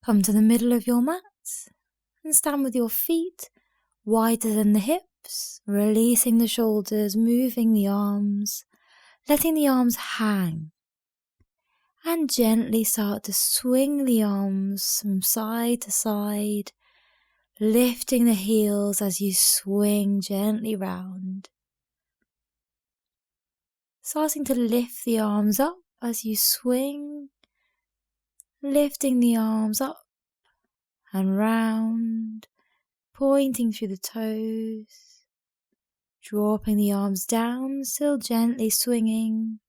Come to the middle of your mat and stand with your feet wider than the hips, releasing the shoulders, moving the arms, letting the arms hang. And gently start to swing the arms from side to side, lifting the heels as you swing gently round. Starting to lift the arms up as you swing, lifting the arms up and round, pointing through the toes, dropping the arms down, still gently swinging.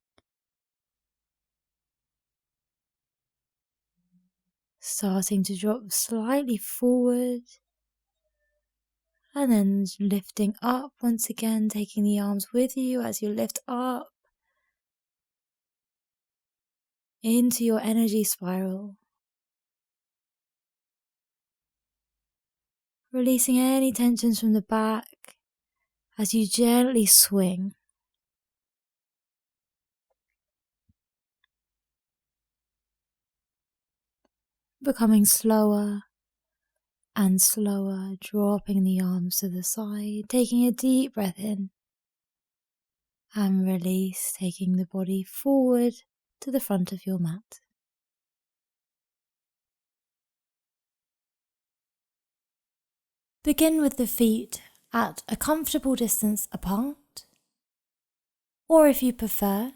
Starting to drop slightly forward and then lifting up once again, taking the arms with you as you lift up into your energy spiral. Releasing any tensions from the back as you gently swing. Becoming slower and slower, dropping the arms to the side, taking a deep breath in and release, taking the body forward to the front of your mat. Begin with the feet at a comfortable distance apart, or if you prefer,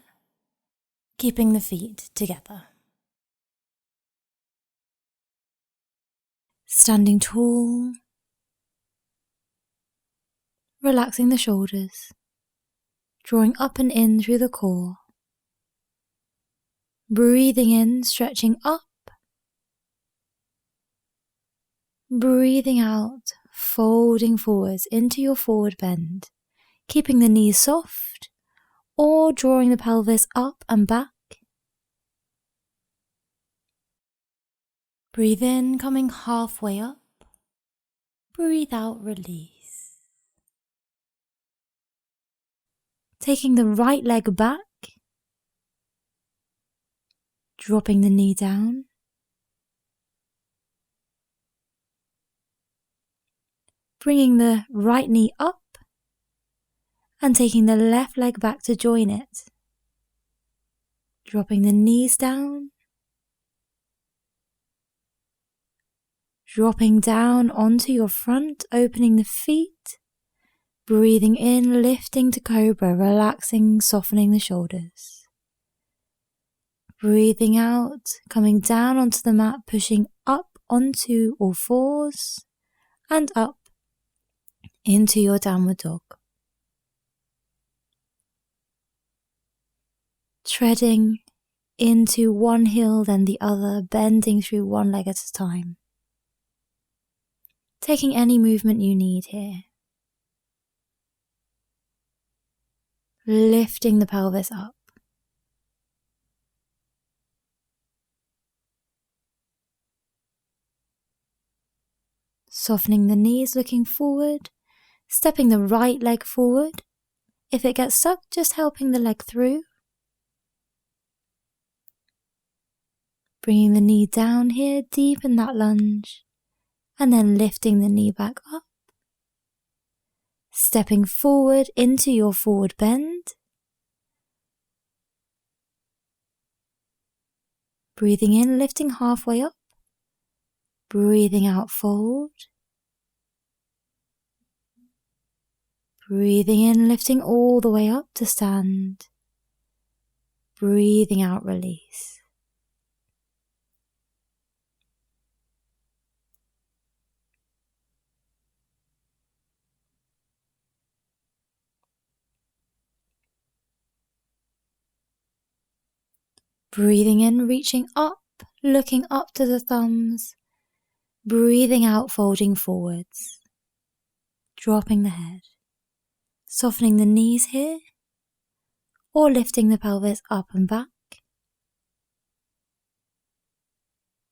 keeping the feet together. Standing tall, relaxing the shoulders, drawing up and in through the core. Breathing in, stretching up. Breathing out, folding forwards into your forward bend, keeping the knees soft or drawing the pelvis up and back. Breathe in, coming halfway up. Breathe out, release. Taking the right leg back, dropping the knee down. Bringing the right knee up and taking the left leg back to join it. Dropping the knees down. Dropping down onto your front, opening the feet. Breathing in, lifting to cobra, relaxing, softening the shoulders. Breathing out, coming down onto the mat, pushing up onto all fours and up into your downward dog. Treading into one heel then the other, bending through one leg at a time. Taking any movement you need here. Lifting the pelvis up. Softening the knees, looking forward. Stepping the right leg forward. If it gets stuck, just helping the leg through. Bringing the knee down here, deep in that lunge. And then lifting the knee back up. Stepping forward into your forward bend. Breathing in, lifting halfway up. Breathing out, fold. Breathing in, lifting all the way up to stand. Breathing out, release. Breathing in, reaching up, looking up to the thumbs. Breathing out, folding forwards. Dropping the head. Softening the knees here, or lifting the pelvis up and back.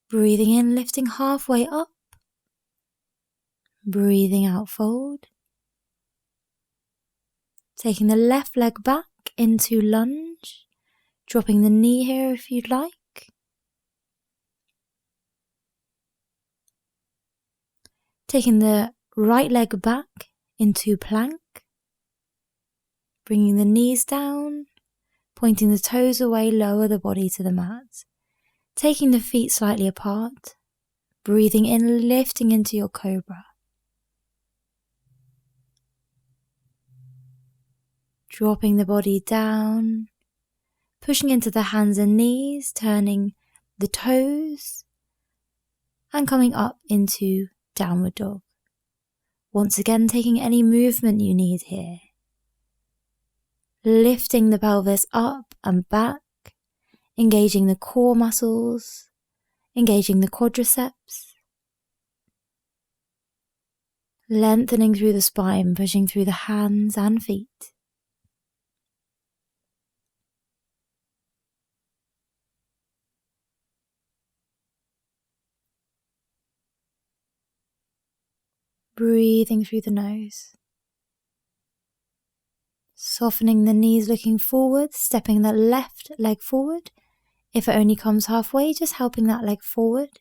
Breathing in, lifting halfway up. Breathing out, fold. Taking the left leg back into lunge. Dropping the knee here if you'd like. Taking the right leg back into plank, bringing the knees down, pointing the toes away, lower the body to the mat. Taking the feet slightly apart, breathing in, lifting into your cobra. Dropping the body down, pushing into the hands and knees, turning the toes, and coming up into downward dog. Once again, taking any movement you need here. Lifting the pelvis up and back, engaging the core muscles, engaging the quadriceps. Lengthening through the spine, pushing through the hands and feet. Breathing through the nose. Softening the knees, looking forward, stepping the left leg forward. If it only comes halfway, just helping that leg forward.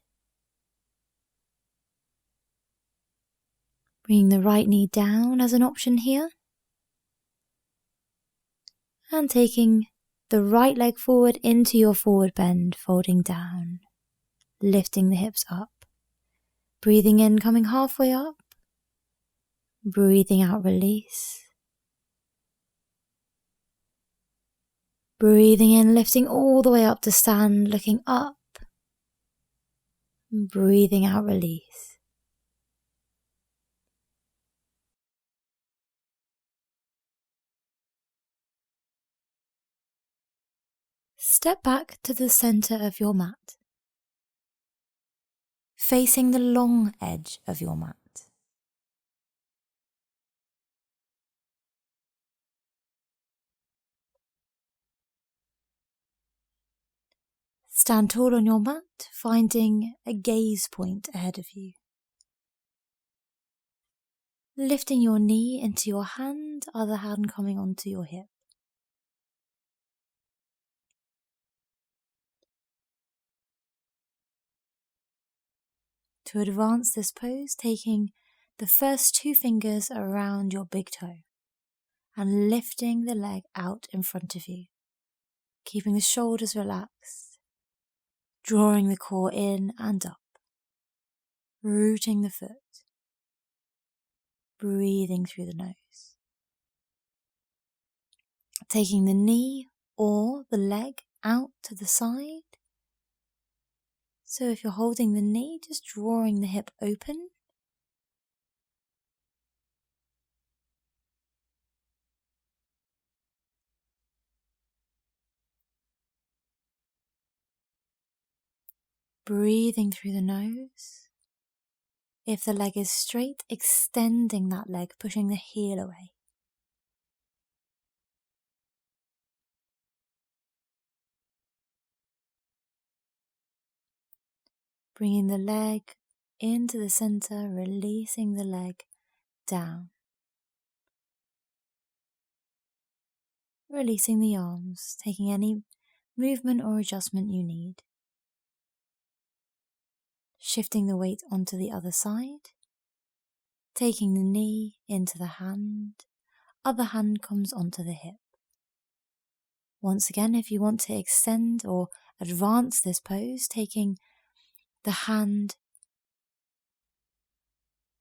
Bringing the right knee down as an option here. And taking the right leg forward into your forward bend, folding down. Lifting the hips up. Breathing in, coming halfway up. Breathing out, release. Breathing in, lifting all the way up to stand, looking up. Breathing out, release. Step back to the center of your mat, facing the long edge of your mat. Stand tall on your mat, finding a gaze point ahead of you. Lifting your knee into your hand, other hand coming onto your hip. To advance this pose, taking the first 2 fingers around your big toe and lifting the leg out in front of you, keeping the shoulders relaxed, drawing the core in and up, rooting the foot, breathing through the nose. Taking the knee or the leg out to the side. So if you're holding the knee, just drawing the hip open. Breathing through the nose. If the leg is straight, extending that leg, pushing the heel away. Bringing the leg into the center, releasing the leg down. Releasing the arms, taking any movement or adjustment you need. Shifting the weight onto the other side. Taking the knee into the hand, other hand comes onto the hip. Once again, if you want to extend or advance this pose, taking the hand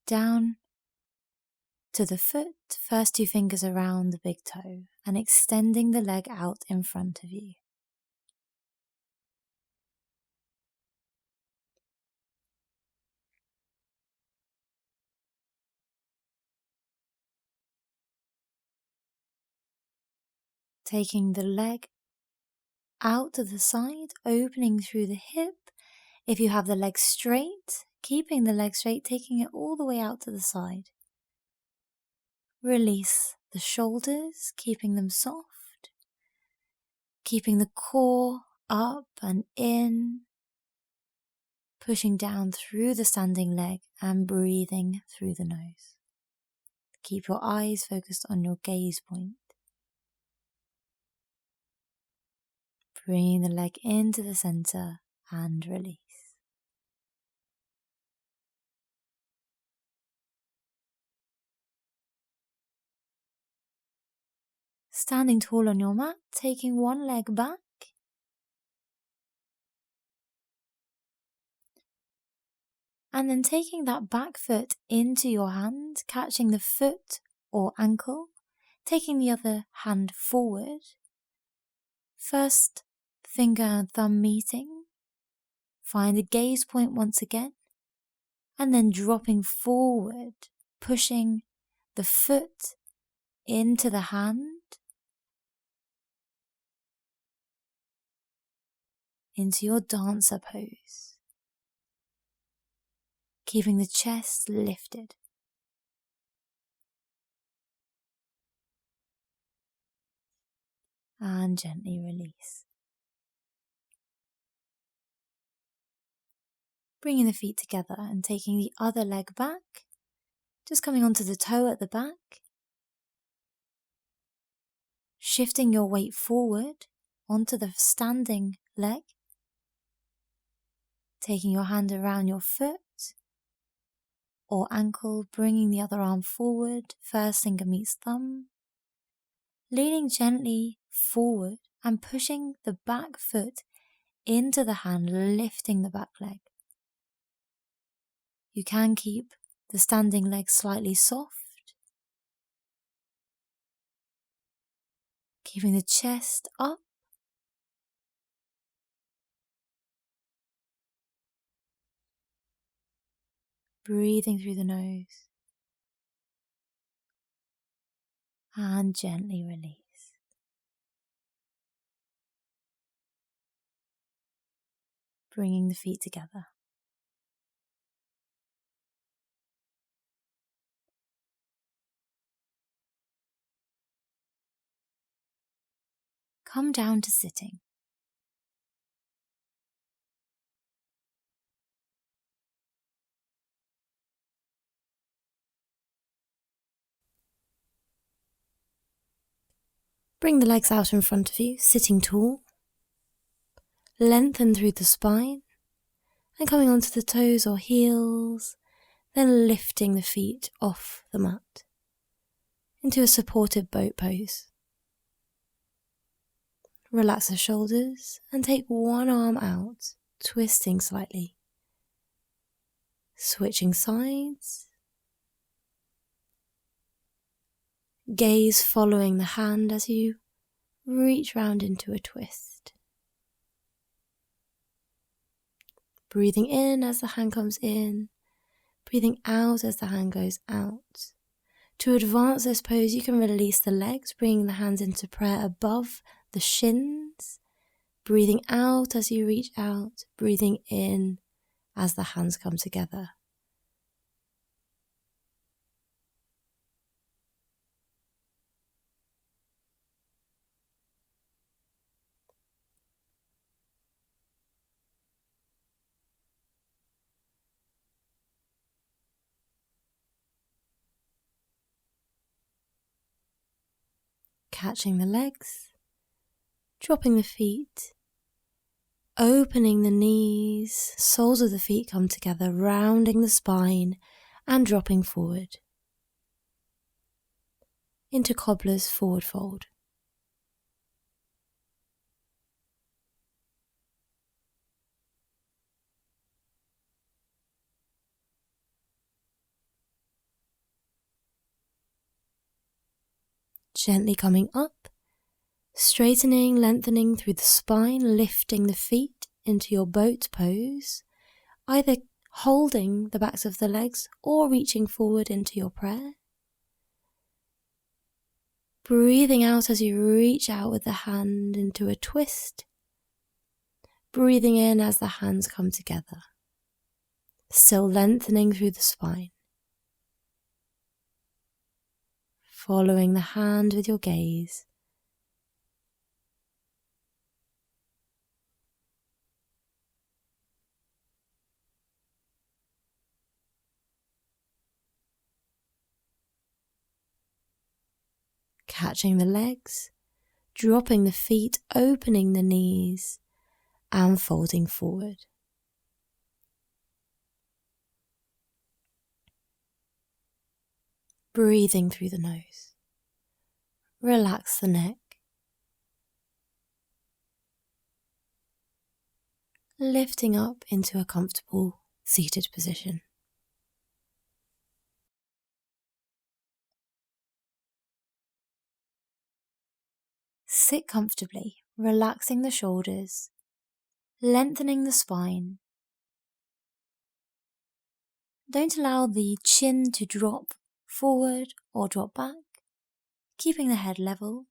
down to the foot, first 2 fingers around the big toe, and extending the leg out in front of you. Taking the leg out to the side, opening through the hip. If you have the leg straight, keeping the leg straight, taking it all the way out to the side. Release the shoulders, keeping them soft. Keeping the core up and in. Pushing down through the standing leg and breathing through the nose. Keep your eyes focused on your gaze point. Bringing the leg into the center and release. Standing tall on your mat, taking one leg back. And then taking that back foot into your hand, catching the foot or ankle, taking the other hand forward. First finger and thumb meeting. Find the gaze point once again. And then dropping forward, pushing the foot into the hand, into your dancer pose, keeping the chest lifted. And gently release. Bringing the feet together and taking the other leg back, just coming onto the toe at the back, shifting your weight forward onto the standing leg, taking your hand around your foot or ankle, bringing the other arm forward, first finger meets thumb, leaning gently forward and pushing the back foot into the hand, lifting the back leg. You can keep the standing leg slightly soft, keeping the chest up, breathing through the nose, and gently release. Bringing the feet together. Come down to sitting. Bring the legs out in front of you, sitting tall. Lengthen through the spine and coming onto the toes or heels, then lifting the feet off the mat into a supported boat pose. Relax the shoulders and take one arm out, twisting slightly. Switching sides. Gaze following the hand as you reach round into a twist. Breathing in as the hand comes in, breathing out as the hand goes out. To advance this pose, you can release the legs, bringing the hands into prayer above the shins. Breathing out as you reach out, breathing in as the hands come together. Catching the legs, dropping the feet, opening the knees, soles of the feet come together, rounding the spine and dropping forward into cobbler's forward fold. Gently coming up, straightening, lengthening through the spine, lifting the feet into your boat pose, either holding the backs of the legs or reaching forward into your prayer. Breathing out as you reach out with the hand into a twist. Breathing in as the hands come together. Still lengthening through the spine. Following the hand with your gaze. Catching the legs, dropping the feet, opening the knees, and folding forward. Breathing through the nose. Relax the neck, lifting up into a comfortable seated position. Sit comfortably, relaxing the shoulders, lengthening the spine. Don't allow the chin to drop forward or drop back, keeping the head level.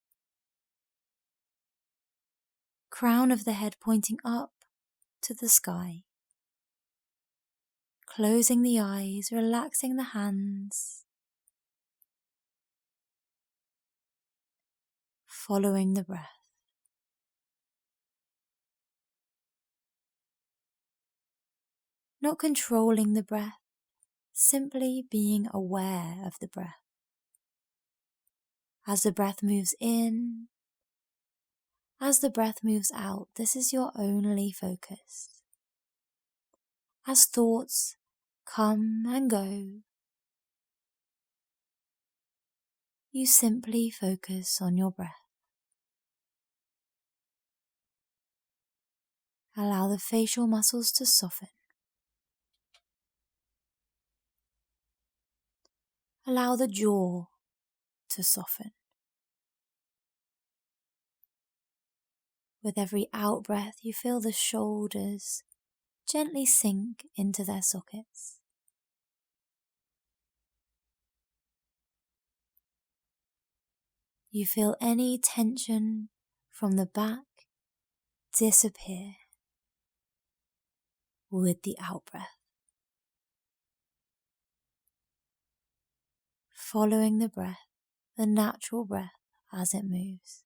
Crown of the head pointing up to the sky. Closing the eyes, relaxing the hands. Following the breath. Not controlling the breath, simply being aware of the breath. As the breath moves in, as the breath moves out, this is your only focus. As thoughts come and go, you simply focus on your breath. Allow the facial muscles to soften. Allow the jaw to soften. With every out-breath, you feel the shoulders gently sink into their sockets. You feel any tension from the back disappear with the out-breath. Following the breath, the natural breath as it moves.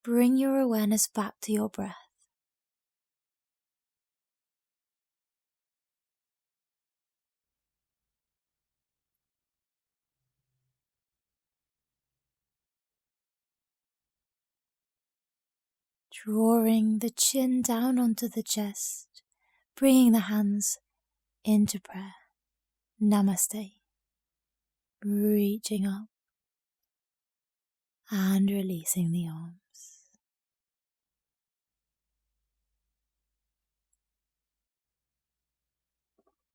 Bring your awareness back to your breath. drawing the chin down onto the chest, bringing the hands into prayer. Namaste. Reaching up and releasing the arms.